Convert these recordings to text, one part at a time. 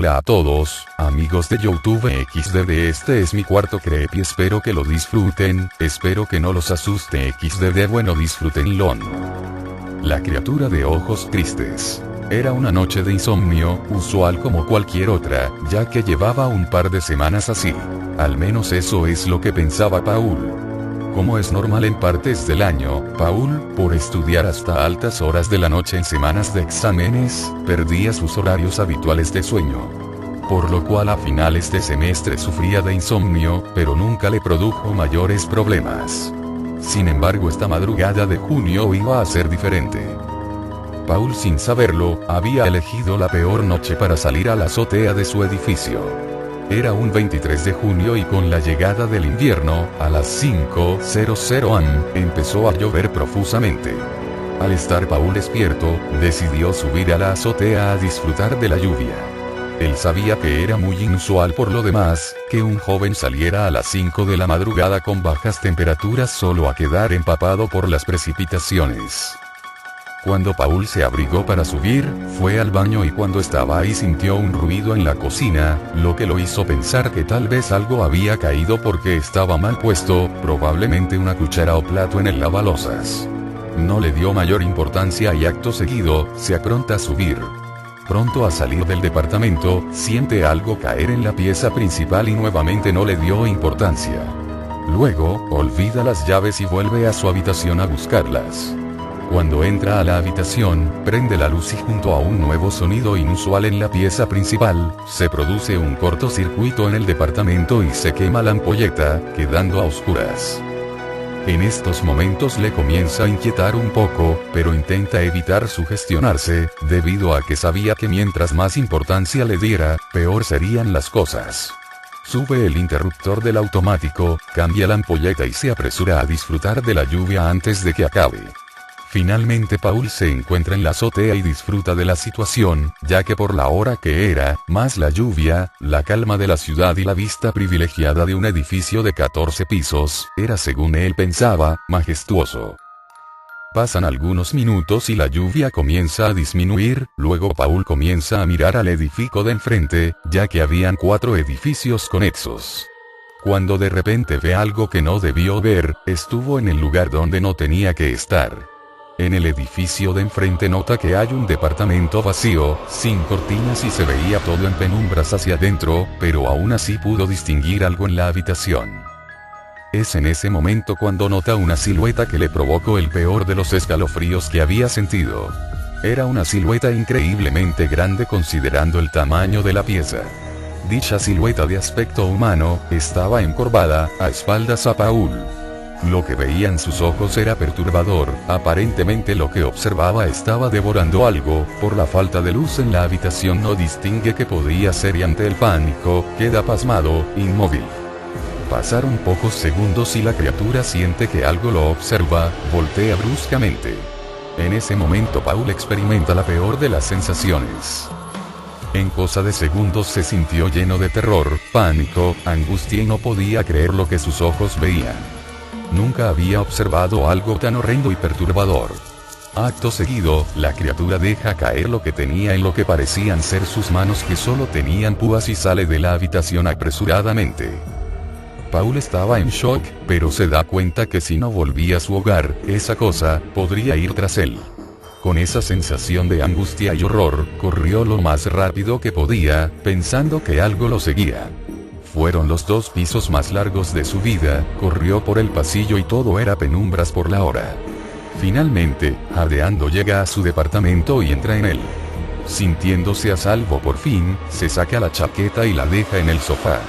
Hola a todos, amigos de YouTube XDD, este es mi cuarto creepy, espero que lo disfruten, espero que no los asuste XDD, bueno disfrútenlo. La criatura de ojos tristes. Era una noche de insomnio, usual como cualquier otra, ya que llevaba un par de semanas así. Al menos eso es lo que pensaba Paul. Como es normal en partes del año, Paul, por estudiar hasta altas horas de la noche en semanas de exámenes, perdía sus horarios habituales de sueño. Por lo cual a finales de semestre sufría de insomnio, pero nunca le produjo mayores problemas. Sin embargo, esta madrugada de junio iba a ser diferente. Paul, sin saberlo, había elegido la peor noche para salir a la azotea de su edificio. Era un 23 de junio y con la llegada del invierno, a las 5:00 am, empezó a llover profusamente. Al estar Paul despierto, decidió subir a la azotea a disfrutar de la lluvia. Él sabía que era muy inusual por lo demás, que un joven saliera a las 5 de la madrugada con bajas temperaturas solo a quedar empapado por las precipitaciones. Cuando Paul se abrigó para subir, fue al baño y cuando estaba ahí sintió un ruido en la cocina, lo que lo hizo pensar que tal vez algo había caído porque estaba mal puesto, probablemente una cuchara o plato en el lavalosas. No le dio mayor importancia y acto seguido, se apronta a subir. Pronto a salir del departamento, siente algo caer en la pieza principal y nuevamente no le dio importancia. Luego, olvida las llaves y vuelve a su habitación a buscarlas. Cuando entra a la habitación, prende la luz y junto a un nuevo sonido inusual en la pieza principal, se produce un cortocircuito en el departamento y se quema la ampolleta, quedando a oscuras. En estos momentos le comienza a inquietar un poco, pero intenta evitar sugestionarse, debido a que sabía que mientras más importancia le diera, peor serían las cosas. Sube el interruptor del automático, cambia la ampolleta y se apresura a disfrutar de la lluvia antes de que acabe. Finalmente Paul se encuentra en la azotea y disfruta de la situación, ya que por la hora que era, más la lluvia, la calma de la ciudad y la vista privilegiada de un edificio de 14 pisos, era según él pensaba, majestuoso. Pasan algunos minutos y la lluvia comienza a disminuir, luego Paul comienza a mirar al edificio de enfrente, ya que habían 4 edificios conexos. Cuando de repente ve algo que no debió ver, estuvo en el lugar donde no tenía que estar. En el edificio de enfrente nota que hay un departamento vacío, sin cortinas y se veía todo en penumbras hacia adentro, pero aún así pudo distinguir algo en la habitación. Es en ese momento cuando nota una silueta que le provocó el peor de los escalofríos que había sentido. Era una silueta increíblemente grande considerando el tamaño de la pieza. Dicha silueta de aspecto humano, estaba encorvada, a espaldas a Paul. Lo que veían sus ojos era perturbador, aparentemente lo que observaba estaba devorando algo, por la falta de luz en la habitación no distingue qué podía ser y ante el pánico, queda pasmado, inmóvil. Pasaron pocos segundos y la criatura siente que algo lo observa, voltea bruscamente. En ese momento Paul experimenta la peor de las sensaciones. En cosa de segundos se sintió lleno de terror, pánico, angustia y no podía creer lo que sus ojos veían. Nunca había observado algo tan horrendo y perturbador. Acto seguido, la criatura deja caer lo que tenía en lo que parecían ser sus manos que solo tenían púas y sale de la habitación apresuradamente. Paul estaba en shock, pero se da cuenta que si no volvía a su hogar, esa cosa podría ir tras él. Con esa sensación de angustia y horror, corrió lo más rápido que podía, pensando que algo lo seguía. Fueron los 2 pisos más largos de su vida, corrió por el pasillo y todo era penumbras por la hora. Finalmente, jadeando llega a su departamento y entra en él. Sintiéndose a salvo por fin, se saca la chaqueta y la deja en el sofá.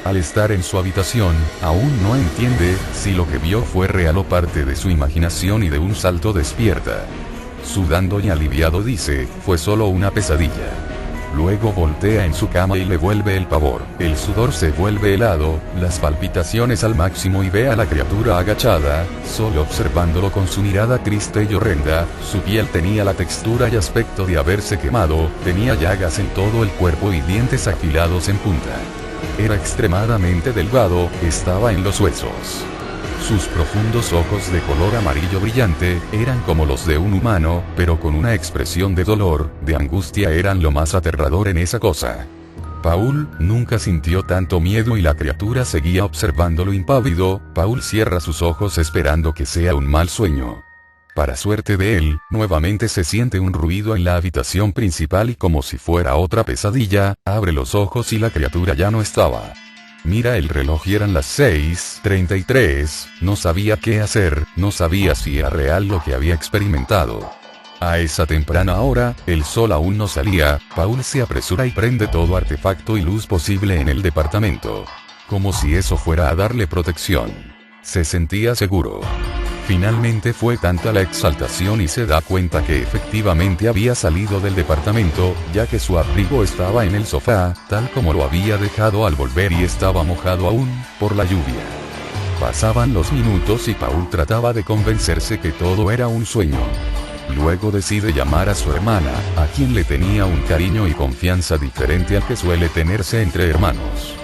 Al estar en su habitación, aún no entiende si lo que vio fue real o parte de su imaginación y de un salto despierta. Sudando y aliviado dice, fue solo una pesadilla. Luego voltea en su cama y le vuelve el pavor, el sudor se vuelve helado, las palpitaciones al máximo y ve a la criatura agachada, solo observándolo con su mirada triste y horrenda, su piel tenía la textura y aspecto de haberse quemado, tenía llagas en todo el cuerpo y dientes afilados en punta. Era extremadamente delgado, estaba en los huesos. Sus profundos ojos de color amarillo brillante, eran como los de un humano, pero con una expresión de dolor, de angustia eran lo más aterrador en esa cosa. Paul nunca sintió tanto miedo y la criatura seguía observándolo impávido. Paul cierra sus ojos esperando que sea un mal sueño. Para suerte de él, nuevamente se siente un ruido en la habitación principal y como si fuera otra pesadilla, abre los ojos y la criatura ya no estaba. Mira el reloj y eran las 6:33, no sabía qué hacer, no sabía si era real lo que había experimentado. A esa temprana hora, el sol aún no salía. Paul se apresura y prende todo artefacto y luz posible en el departamento. Como si eso fuera a darle protección. Se sentía seguro. Finalmente fue tanta la exaltación y se da cuenta que efectivamente había salido del departamento, ya que su abrigo estaba en el sofá, tal como lo había dejado al volver y estaba mojado aún, por la lluvia. Pasaban los minutos y Paul trataba de convencerse que todo era un sueño. Luego decide llamar a su hermana, a quien le tenía un cariño y confianza diferente al que suele tenerse entre hermanos.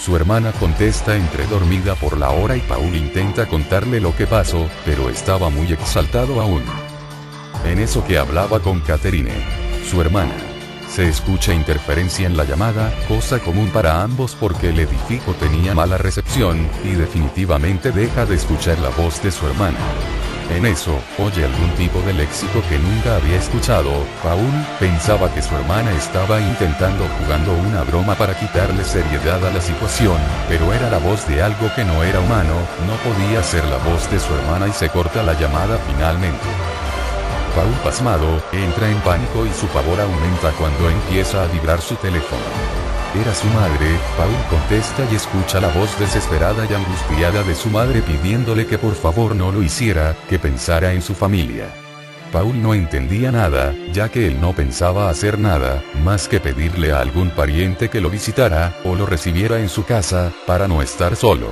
Su hermana contesta entre dormida por la hora y Paul intenta contarle lo que pasó, pero estaba muy exaltado aún. En eso que hablaba con Catherine, su hermana. Se escucha interferencia en la llamada, cosa común para ambos porque el edificio tenía mala recepción, y definitivamente deja de escuchar la voz de su hermana. En eso, oye algún tipo de léxico que nunca había escuchado. Paul pensaba que su hermana estaba jugando una broma para quitarle seriedad a la situación, pero era la voz de algo que no era humano, no podía ser la voz de su hermana y se corta la llamada finalmente. Paul pasmado, entra en pánico y su pavor aumenta cuando empieza a vibrar su teléfono. Era su madre. Paul contesta y escucha la voz desesperada y angustiada de su madre pidiéndole que por favor no lo hiciera, que pensara en su familia. Paul no entendía nada, ya que él no pensaba hacer nada, más que pedirle a algún pariente que lo visitara, o lo recibiera en su casa, para no estar solo.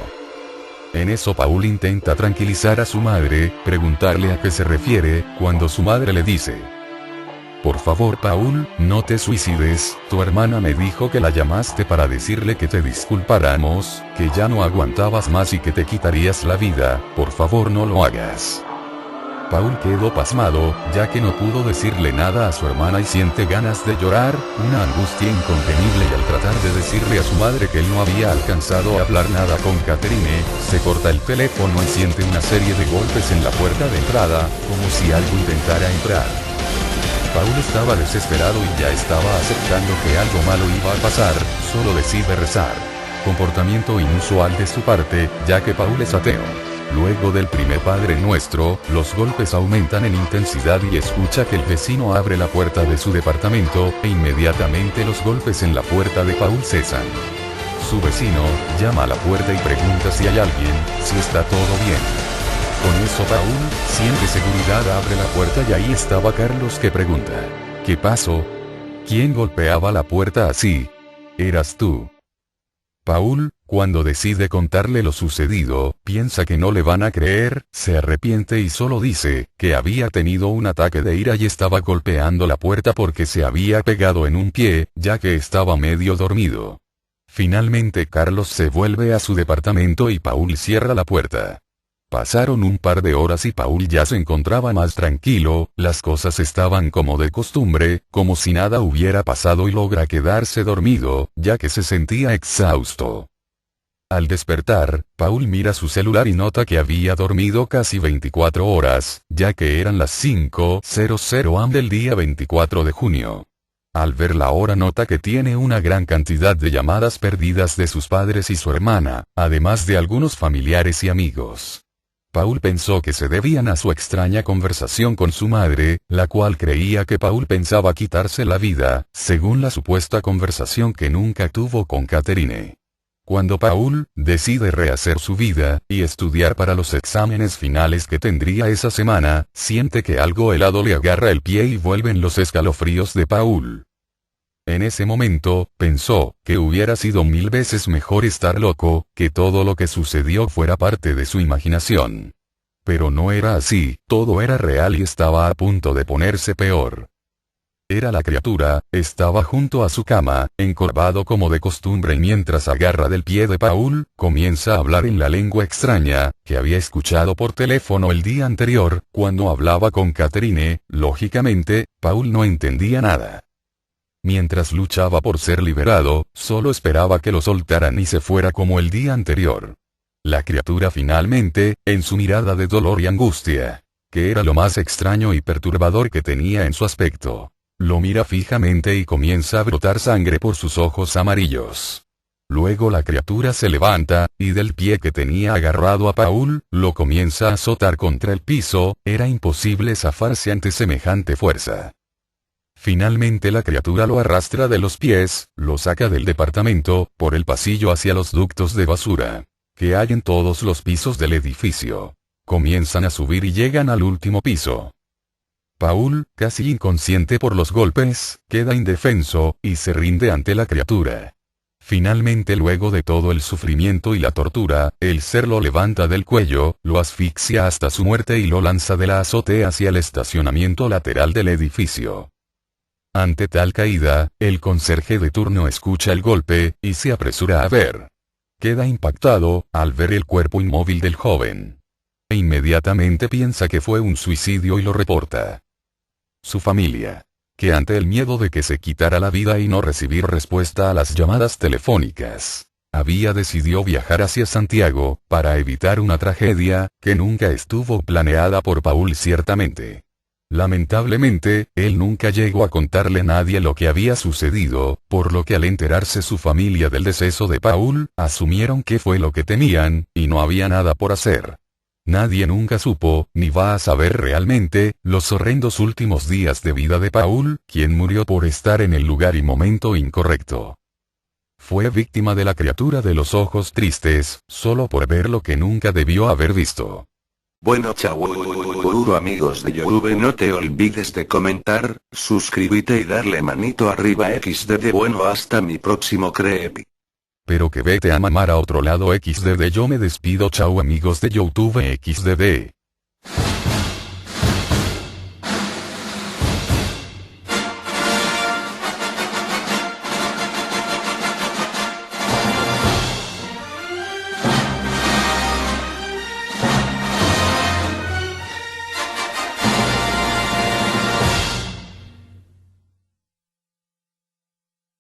En eso Paul intenta tranquilizar a su madre, preguntarle a qué se refiere, cuando su madre le dice: por favor Paul, no te suicides, tu hermana me dijo que la llamaste para decirle que te disculpáramos, que ya no aguantabas más y que te quitarías la vida, por favor no lo hagas. Paul quedó pasmado, ya que no pudo decirle nada a su hermana y siente ganas de llorar, una angustia incontenible y al tratar de decirle a su madre que él no había alcanzado a hablar nada con Catherine, se corta el teléfono y siente una serie de golpes en la puerta de entrada, como si algo intentara entrar. Paul estaba desesperado y ya estaba aceptando que algo malo iba a pasar, solo decide rezar. Comportamiento inusual de su parte, ya que Paul es ateo. Luego del primer Padre Nuestro, los golpes aumentan en intensidad y escucha que el vecino abre la puerta de su departamento, e inmediatamente los golpes en la puerta de Paul cesan. Su vecino llama a la puerta y pregunta si hay alguien, si está todo bien. Con eso Paul siente seguridad, abre la puerta y ahí estaba Carlos que pregunta: ¿qué pasó? ¿Quién golpeaba la puerta así? ¿Eras tú? Paul, cuando decide contarle lo sucedido, piensa que no le van a creer, se arrepiente y solo dice que había tenido un ataque de ira y estaba golpeando la puerta porque se había pegado en un pie, ya que estaba medio dormido. Finalmente Carlos se vuelve a su departamento y Paul cierra la puerta. Pasaron un par de horas y Paul ya se encontraba más tranquilo, las cosas estaban como de costumbre, como si nada hubiera pasado y logra quedarse dormido, ya que se sentía exhausto. Al despertar, Paul mira su celular y nota que había dormido casi 24 horas, ya que eran las 5:00 am del día 24 de junio. Al ver la hora nota que tiene una gran cantidad de llamadas perdidas de sus padres y su hermana, además de algunos familiares y amigos. Paul pensó que se debían a su extraña conversación con su madre, la cual creía que Paul pensaba quitarse la vida, según la supuesta conversación que nunca tuvo con Catherine. Cuando Paul decide rehacer su vida, y estudiar para los exámenes finales que tendría esa semana, siente que algo helado le agarra el pie y vuelven los escalofríos de Paul. En ese momento, pensó que hubiera sido 1000 veces mejor estar loco, que todo lo que sucedió fuera parte de su imaginación. Pero no era así, todo era real y estaba a punto de ponerse peor. Era la criatura, estaba junto a su cama, encorvado como de costumbre y mientras agarra del pie de Paul, comienza a hablar en la lengua extraña, que había escuchado por teléfono el día anterior, cuando hablaba con Catherine. Lógicamente, Paul no entendía nada. Mientras luchaba por ser liberado, solo esperaba que lo soltaran y se fuera como el día anterior. La criatura finalmente, en su mirada de dolor y angustia, que era lo más extraño y perturbador que tenía en su aspecto, lo mira fijamente y comienza a brotar sangre por sus ojos amarillos. Luego la criatura se levanta, y del pie que tenía agarrado a Paul, lo comienza a azotar contra el piso. Era imposible zafarse ante semejante fuerza. Finalmente la criatura lo arrastra de los pies, lo saca del departamento, por el pasillo hacia los ductos de basura, que hay en todos los pisos del edificio. Comienzan a subir y llegan al último piso. Paul, casi inconsciente por los golpes, queda indefenso, y se rinde ante la criatura. Finalmente, luego de todo el sufrimiento y la tortura, el ser lo levanta del cuello, lo asfixia hasta su muerte y lo lanza de la azotea hacia el estacionamiento lateral del edificio. Ante tal caída, el conserje de turno escucha el golpe, y se apresura a ver. Queda impactado, al ver el cuerpo inmóvil del joven. E inmediatamente piensa que fue un suicidio y lo reporta. Su familia, que ante el miedo de que se quitara la vida y no recibir respuesta a las llamadas telefónicas, había decidido viajar hacia Santiago, para evitar una tragedia, que nunca estuvo planeada por Paul ciertamente. Lamentablemente, él nunca llegó a contarle a nadie lo que había sucedido, por lo que al enterarse su familia del deceso de Paul, asumieron que fue lo que temían, y no había nada por hacer. Nadie nunca supo, ni va a saber realmente, los horrendos últimos días de vida de Paul, quien murió por estar en el lugar y momento incorrecto. Fue víctima de la criatura de los ojos tristes, solo por ver lo que nunca debió haber visto. Bueno, chau amigos de YouTube, no te olvides de comentar, suscribirte y darle manito arriba XD. Bueno, hasta mi próximo creepy. Pero que vete a mamar a otro lado XD. Yo me despido. Chau amigos de YouTube XD.